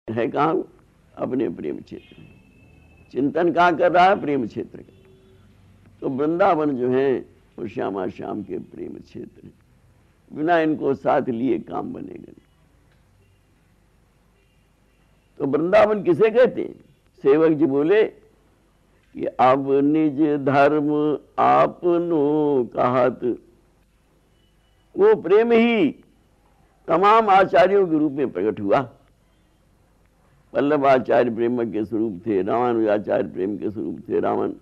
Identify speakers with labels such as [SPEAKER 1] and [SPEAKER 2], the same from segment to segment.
[SPEAKER 1] है कहाँ? अपने प्रेम क्षेत्र में। चिंतन कहाँ कर रहा है? प्रेम क्षेत्र का। तो वृंदावन जो है वो श्यामा श्याम के प्रेम क्षेत्र है। बिना इनको साथ लिए काम बनेगा नहीं। तो वृंदावन किसे कहते हैं? सेवक जी बोले कि अब निज धर्म आपनो कहत। वो प्रेम ही तमाम आचार्यों के रूप में प्रकट हुआ। वल्लभ आचार्य प्रेम के स्वरूप थे, रामानुजाचार्य प्रेम के स्वरूप थे, रामन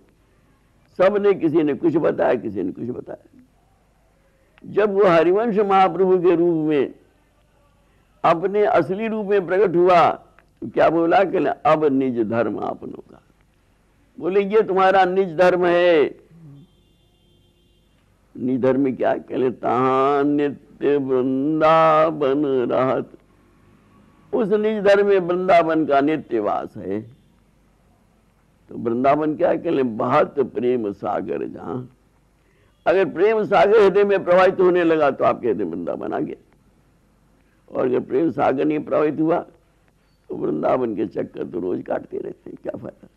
[SPEAKER 1] सब ने, किसी ने कुछ बताया, किसी ने कुछ बताया। जब वो हरिवंश महाप्रभु के रूप में अपने असली रूप में प्रकट हुआ तो क्या बोला कि अब निज धर्म आपनों का। बोले ये तुम्हारा निज धर्म है। निज धर्म क्या? कहले तहां नित्य वृंदावन रहत। उस निज धर्म में वृंदावन का नित्य वास है। तो वृंदावन क्या है? कहले बहत प्रेम सागर जहां। अगर प्रेम सागर हृदय में प्रवाहित होने लगा तो आप कहते वृंदावन आ गया। और अगर प्रेम सागर नहीं प्रवाहित हुआ तो वृंदावन के चक्कर तो रोज काटते रहते हैं, क्या फायदा।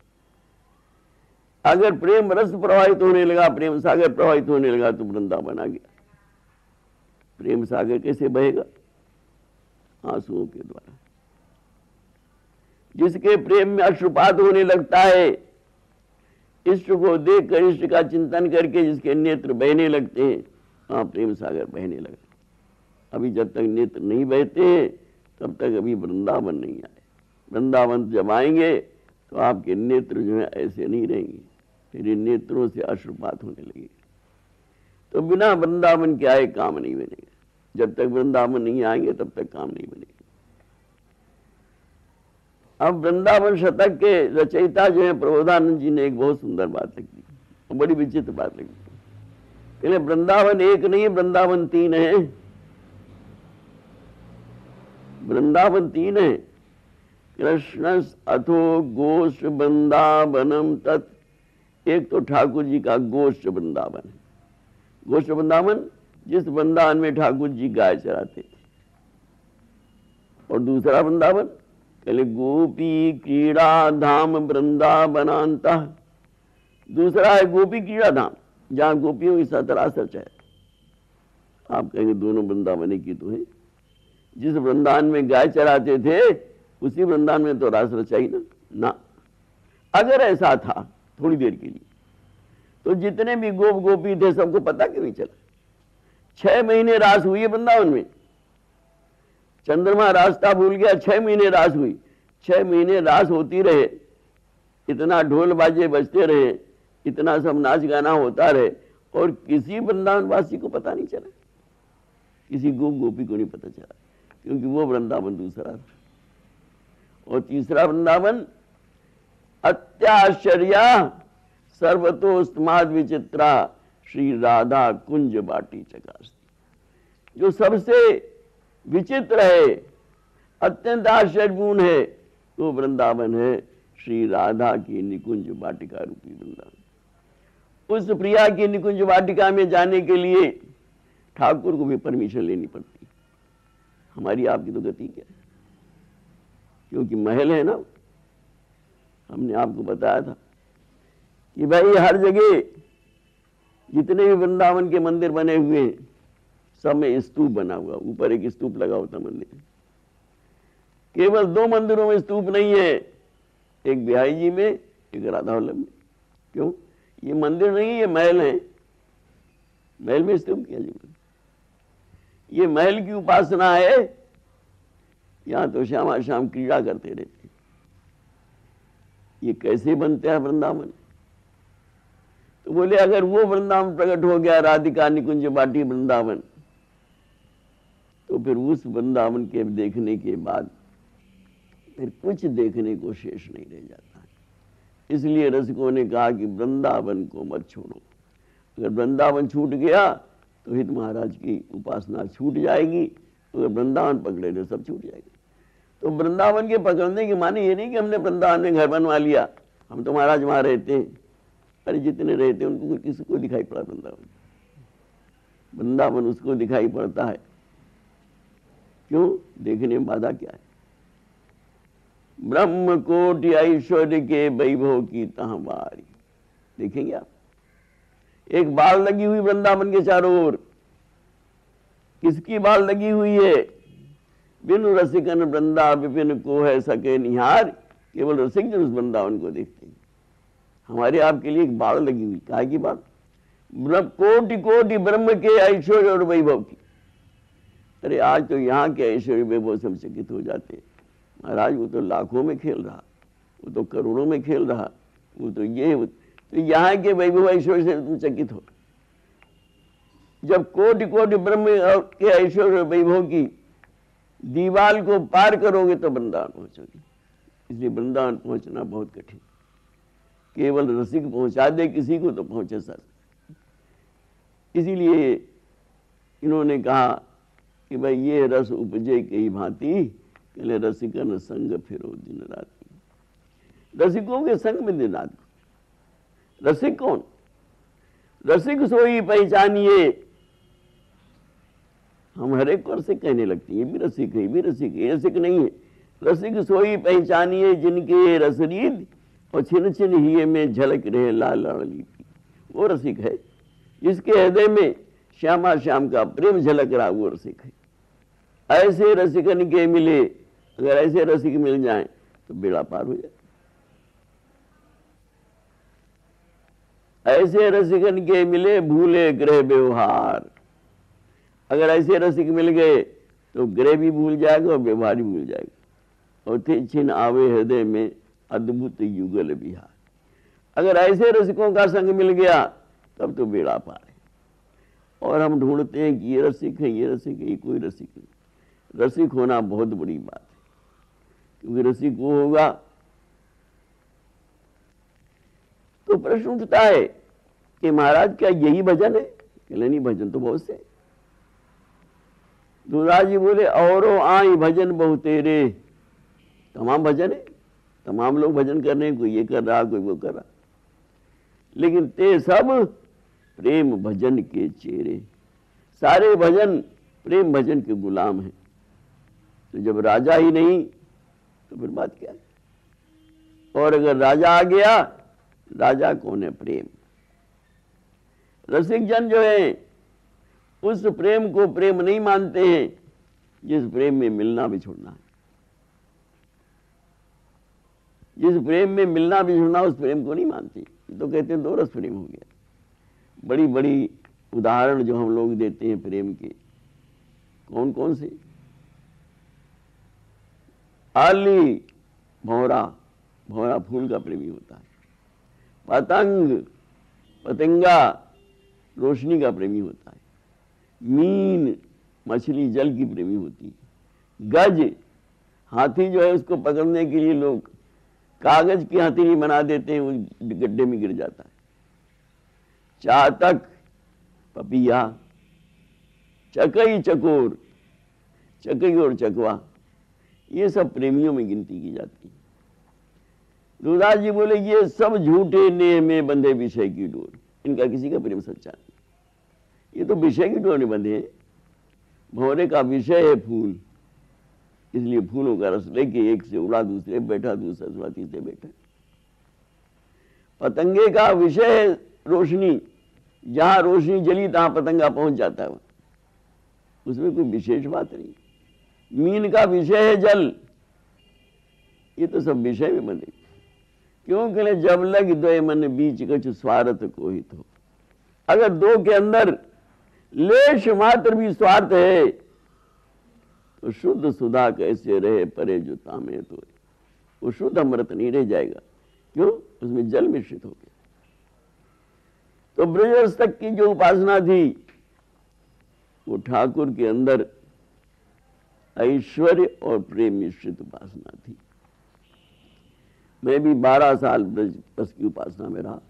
[SPEAKER 1] अगर प्रेम रस प्रवाहित होने लगा, प्रेम सागर प्रवाहित होने लगा तो वृंदावन आ गया। प्रेम सागर कैसे बहेगा? आंसुओं के द्वारा। जिसके प्रेम में अश्रुपात होने लगता है, इष्ट को देखकर, इष्ट का चिंतन करके जिसके नेत्र बहने लगते हैं, हाँ प्रेम सागर बहने लगा। अभी जब तक नेत्र नहीं बहते हैं तब तक अभी वृंदावन नहीं आए। वृंदावन जब आएंगे तो आपके नेत्र जो है ऐसे नहीं रहेंगे, फिर इन नेत्रों से अश्रुपात होने लगेगा। तो बिना वृंदावन के आए काम नहीं बनेगा। जब तक वृंदावन नहीं आएंगे तब तक काम नहीं बनेगा। अब वृंदावन शतक के रचयिता जो है प्रबोधानंद जी ने एक बहुत सुंदर बात लिखी, और बड़ी विचित्र बात लिखी। कहले वृंदावन एक नहीं, वृंदावन तीन है। वृंदावन तीन है। कृष्ण अथो गोष्ठ वृंदावनम तत्। एक तो ठाकुर जी का गोष्ठ वृंदावन है। गोष्ठ वृंदावन जिस वृंदावन में ठाकुर जी गाय चराते थे। और दूसरा वृंदावन कहले गोपी क्रीड़ा धाम वृंदावनांता। दूसरा है गोपी क्रीड़ा धाम, जहां गोपियों की सतरासच है। आप कहेंगे दोनों वृंदावन की तो है। जिस वृंदावन में गाय चराते थे उसी वृंदावन में तो रास रचाई ना। अगर ऐसा था थोड़ी देर के लिए तो जितने भी गोप गोपी थे सबको पता क्यों नहीं चला? 6 महीने रास हुई है वृंदावन में। चंद्रमा रास्ता भूल गया, 6 महीने रास हुई। 6 महीने रास होती रहे, इतना ढोल बाजे बजते रहे, इतना सब नाच गाना होता रहे, और किसी वृंदावन वासी को पता नहीं चला, किसी गोप गोपी को नहीं पता चला, क्योंकि वो वृंदावन दूसरा था। और तीसरा वृंदावन अत्याश्चर्या सर्वतोस्तमाद विचित्रा श्री राधा कुंज बाटी चकास्ती। जो सबसे विचित्र है, अत्यंत आश्चर्यपूर्ण है, वो वृंदावन है श्री राधा की निकुंज वाटिका रूपी वृंदावन। उस प्रिया की निकुंज वाटिका में जाने के लिए ठाकुर को भी परमिशन लेनी पड़ती। हमारी आपकी तो गति क्या है? क्योंकि महल है ना। हमने आपको बताया था कि भाई हर जगह जितने भी वृंदावन के मंदिर बने हुए हैं सब में स्तूप बना हुआ, ऊपर एक स्तूप लगा होता मंदिर। केवल 2 मंदिरों में स्तूप नहीं है, एक बिहारी जी में, एक राधा वल्लभ में। क्यों? ये मंदिर नहीं, ये महल है। महल में स्तूप किया जी? ये महल की उपासना है। यहां तो श्यामा श्याम क्रीड़ा करते रहते। ये कैसे बनते हैं वृंदावन? तो बोले अगर वो वृंदावन प्रकट हो गया, राधिका निकुंज बाटी वृंदावन, तो फिर उस वृंदावन के देखने के बाद फिर कुछ देखने को शेष नहीं रह जाता है। इसलिए रसिकों ने कहा कि वृंदावन को मत छोड़ो। अगर वृंदावन छूट गया तो हित महाराज की उपासना छूट जाएगी, अगर वृंदावन पकड़े तो सब छूट जाएगा। तो वृंदावन के पकड़ने की माने ये नहीं कि हमने वृंदावन में घर बनवा लिया, हम तो महाराज वहां रहते हैं। अरे जितने रहते हैं उनको किसी को दिखाई पड़ा वृंदावन? वृंदावन उसको दिखाई पड़ता है। क्यों? देखने में बाधा क्या है? ब्रह्म कोटि ऐश्वर्य के वैभव की तहवारी। देखेंगे आप, एक बाल लगी हुई वृंदावन के चारों ओर। किसकी बाल लगी हुई है? बिनु रसिकन वृंदा विपिन को है सके निहार। केवल रसिक जन उस वृंदावन को देखते हैं। हमारे आपके लिए एक बाल लगी हुई, काहे की बाल? कोटि कोटि ब्रह्म के ऐश्वर्य और वैभव की। अरे आज तो यहाँ के ऐश्वर्य वैभव से हम चकित हो जाते हैं। महाराज वो तो लाखों में खेल रहा, वो तो करोड़ों में खेल रहा, वो तो ये, तो यहाँ के वैभव ऐश्वर्य से तुम चकित हो। जब कोटि कोटि ब्रह्म के ऐश्वर्य वैभव की दीवाल को पार करोगे तो वृंदावन पहुंचोगे। इसलिए वृंदावन पहुंचना बहुत कठिन। केवल रसिक पहुंचा दे किसी को तो पहुंचे सर। इसीलिए इन्होंने कहा कि भाई ये रस उपजे के ही भांति, कहले रसिकन संग फिरो दिन राति। रसिकों के संग में दिन रात। रसिक कौन? रसिक सोई पहचानिए। हम हर एक को रसिक कहने लगते हैं, ये भी रसिक है, ये भी रसिक है। रसिक नहीं है। रसिक सोई पहचानिए जिनके रसरीद और छिन छिन हिये में झलक रहे लाल लाली। वो रसिक है जिसके हृदय में श्यामा श्याम का प्रेम झलक रहा, वो रसिक है। ऐसे रसिकन के मिले, अगर ऐसे रसिक मिल जाएं तो बेड़ा पार हो जाए। ऐसे रसिकन के मिले भूले ग्रह व्यवहार। अगर ऐसे रसिक मिल गए तो ग्रह भी भूल जाएगा और व्यवहार भी भूल जाएगा। और थे छिन आवे हृदय में अद्भुत युगल विहार। अगर ऐसे रसिकों का संग मिल गया तब तो बेड़ा पार है। और हम ढूंढते हैं कि ये रसिक है, ये रसिक है, ये कोई रसिक नहीं। रसिक होना बहुत बड़ी बात है, क्योंकि रसिक वो होगा। तो प्रश्न उठता है कि महाराज क्या यही भजन है? कहले नहीं, भजन तो बहुत से। दूसरा जी बोले औरो आई भजन बहुतेरे। तमाम भजन है, तमाम लोग भजन कर रहे हैं, कोई ये कर रहा, कोई वो कर रहा, लेकिन ते सब प्रेम भजन के चेहरे। सारे भजन प्रेम भजन के गुलाम हैं। तो जब राजा ही नहीं तो फिर बात क्या है? और अगर राजा आ गया, राजा कौन है? प्रेम। रसिक जन जो है उस प्रेम को प्रेम नहीं मानते हैं जिस प्रेम में मिलना भी छोड़ना है। जिस प्रेम में मिलना भी छोड़ना, उस प्रेम को नहीं मानते। तो कहते हैं दो रस प्रेम हो गया। बड़ी बड़ी उदाहरण जो हम लोग देते हैं प्रेम के, कौन कौन से? आली भौरा, भौरा फूल का प्रेमी होता है। पतंग, पतंगा रोशनी का प्रेमी होता है। मीन, मछली जल की प्रेमी होती है। गज, हाथी जो है उसको पकड़ने के लिए लोग कागज की हथेली बना देते हैं, वो गड्ढे में गिर जाता है। चातक, पपिया, चकई चकोर, चकई और चकवा, ये सब प्रेमियों में गिनती की जाती है। दूसरा जी बोले ये सब झूठे नेह में बंधे विषय की डोर। इनका किसी का प्रेम सच्चा नहीं। ये तो विषय की डोर में बंधे हैं। भंवरे का विषय है फूल, इसलिए फूलों का रस लेके एक से उड़ा दूसरे बैठा, दूसरा उड़ा तीसरे बैठा। पतंगे का विषय है रोशनी, जहां रोशनी जली तहां पतंगा पहुंच जाता है, उसमें कोई विशेष बात नहीं। मीन का विषय है जल। ये तो सब विषय में बंधे। क्यों? कहले जब लग द्वय मन बीच कछ स्वार्थ कोहित हो। अगर दो के अंदर लेश मात्र भी स्वार्थ है तो शुद्ध सुधा कैसे रहे परे जो तामे तो। वो शुद्ध अमृत नहीं रह जाएगा। क्यों? उसमें जल मिश्रित हो गया। तो ब्रजरस तक की जो उपासना थी वो ठाकुर के अंदर ऐश्वर्य और प्रेम मिश्रित उपासना थी। मैं भी 12 साल ब्रजरस की उपासना में रहा,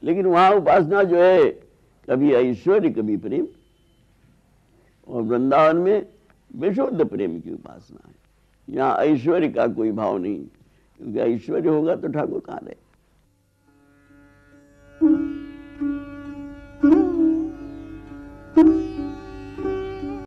[SPEAKER 1] लेकिन वहां उपासना जो है कभी ऐश्वर्य कभी प्रेम, और वृंदावन में विशुद्ध प्रेम की उपासना है। यहाँ ऐश्वर्य का कोई भाव नहीं, क्योंकि ऐश्वर्य होगा तो ठाकुर कहाँ रहे।
[SPEAKER 2] Thank you.